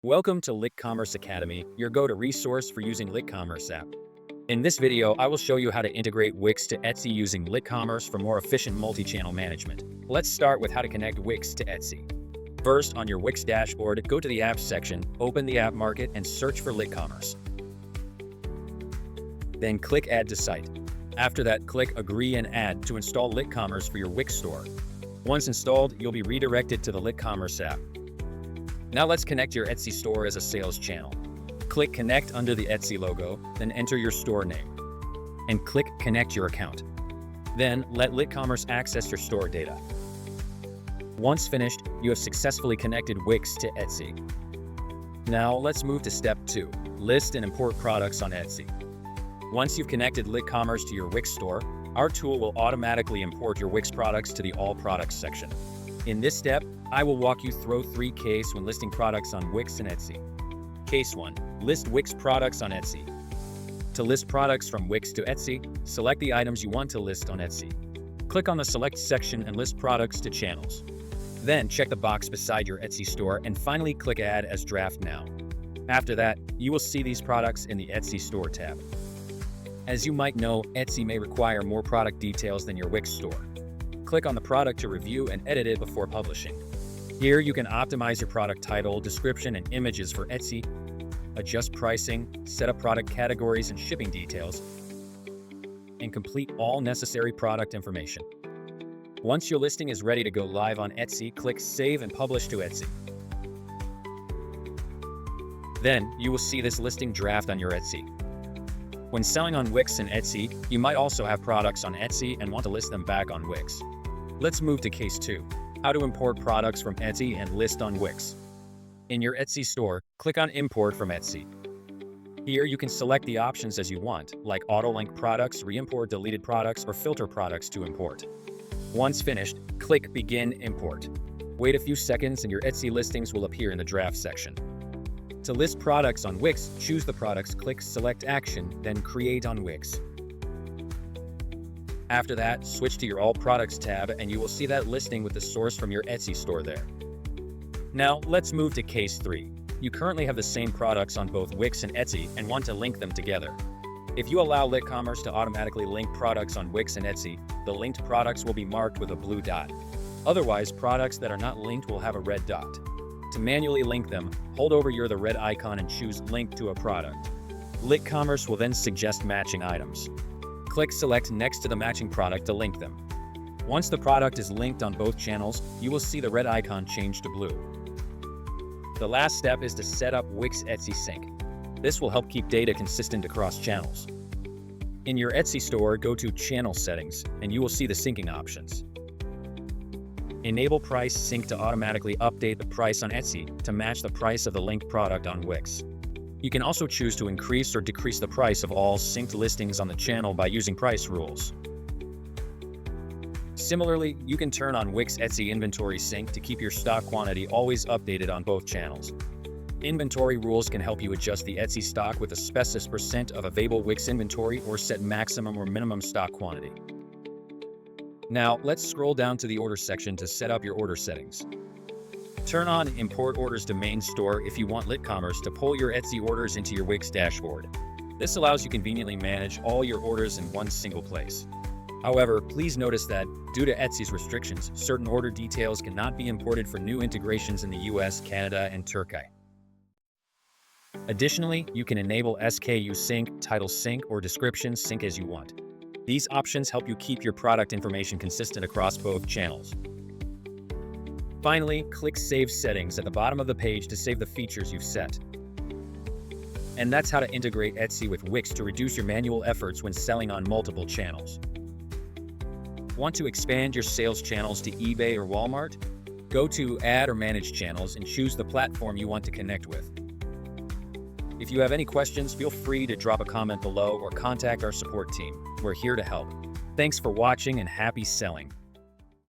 Welcome to LitCommerce Academy, your go-to resource for using LitCommerce app. In this video, I will show you how to integrate Wix to Etsy using LitCommerce for more efficient multi-channel management. Let's start with how to connect Wix to Etsy. First, on your Wix dashboard, go to the Apps section, open the App Market, and search for LitCommerce. Then click Add to Site. After that, click Agree and Add to install LitCommerce for your Wix store. Once installed, you'll be redirected to the LitCommerce app. Now let's connect your Etsy store as a sales channel. Click Connect under the Etsy logo, then enter your store name. And click Connect your account. Then let LitCommerce access your store data. Once finished, you have successfully connected Wix to Etsy. Now let's move to step 2, list and import products on Etsy. Once you've connected LitCommerce to your Wix store, our tool will automatically import your Wix products to the All Products section. In this step, I will walk you through 3 cases when listing products on Wix and Etsy. Case 1. List Wix products on Etsy. To list products from Wix to Etsy, select the items you want to list on Etsy. Click on the Select section and list products to channels. Then check the box beside your Etsy store and finally click Add as Draft Now. After that, you will see these products in the Etsy Store tab. As you might know, Etsy may require more product details than your Wix store. Click on the product to review and edit it before publishing. Here you can optimize your product title, description, and images for Etsy, adjust pricing, set up product categories and shipping details, and complete all necessary product information. Once your listing is ready to go live on Etsy, click Save and Publish to Etsy. Then you will see this listing draft on your Etsy. When selling on Wix and Etsy, you might also have products on Etsy and want to list them back on Wix. Let's move to Case 2. How to import products from Etsy and list on Wix. In your Etsy store, click on Import from Etsy. Here you can select the options as you want, like auto-link products, re-import deleted products, or filter products to import. Once finished, click Begin Import. Wait a few seconds and your Etsy listings will appear in the draft section. To list products on Wix, choose the products, click Select Action, then Create on Wix. After that, switch to your All Products tab and you will see that listing with the source from your Etsy store there. Now, let's move to Case 3. You currently have the same products on both Wix and Etsy and want to link them together. If you allow LitCommerce to automatically link products on Wix and Etsy, the linked products will be marked with a blue dot. Otherwise, products that are not linked will have a red dot. To manually link them, hold over the red icon and choose Link to a product. LitCommerce will then suggest matching items. Click Select next to the matching product to link them. Once the product is linked on both channels, you will see the red icon change to blue. The last step is to set up Wix Etsy Sync. This will help keep data consistent across channels. In your Etsy store, go to Channel Settings, and you will see the syncing options. Enable Price Sync to automatically update the price on Etsy to match the price of the linked product on Wix. You can also choose to increase or decrease the price of all synced listings on the channel by using price rules. Similarly, you can turn on Wix Etsy Inventory Sync to keep your stock quantity always updated on both channels. Inventory rules can help you adjust the Etsy stock with a specific percent of available Wix inventory or set maximum or minimum stock quantity. Now, let's scroll down to the Order section to set up your order settings. Turn on Import Orders to Main Store if you want LitCommerce to pull your Etsy orders into your Wix dashboard. This allows you conveniently manage all your orders in one single place. However, please notice that, due to Etsy's restrictions, certain order details cannot be imported for new integrations in the US, Canada, and Turkey. Additionally, you can enable SKU Sync, Title Sync, or Description Sync as you want. These options help you keep your product information consistent across both channels. Finally, click Save Settings at the bottom of the page to save the features you've set. And that's how to integrate Etsy with Wix to reduce your manual efforts when selling on multiple channels. Want to expand your sales channels to eBay or Walmart? Go to Add or Manage Channels and choose the platform you want to connect with. If you have any questions, feel free to drop a comment below or contact our support team. We're here to help. Thanks for watching and happy selling.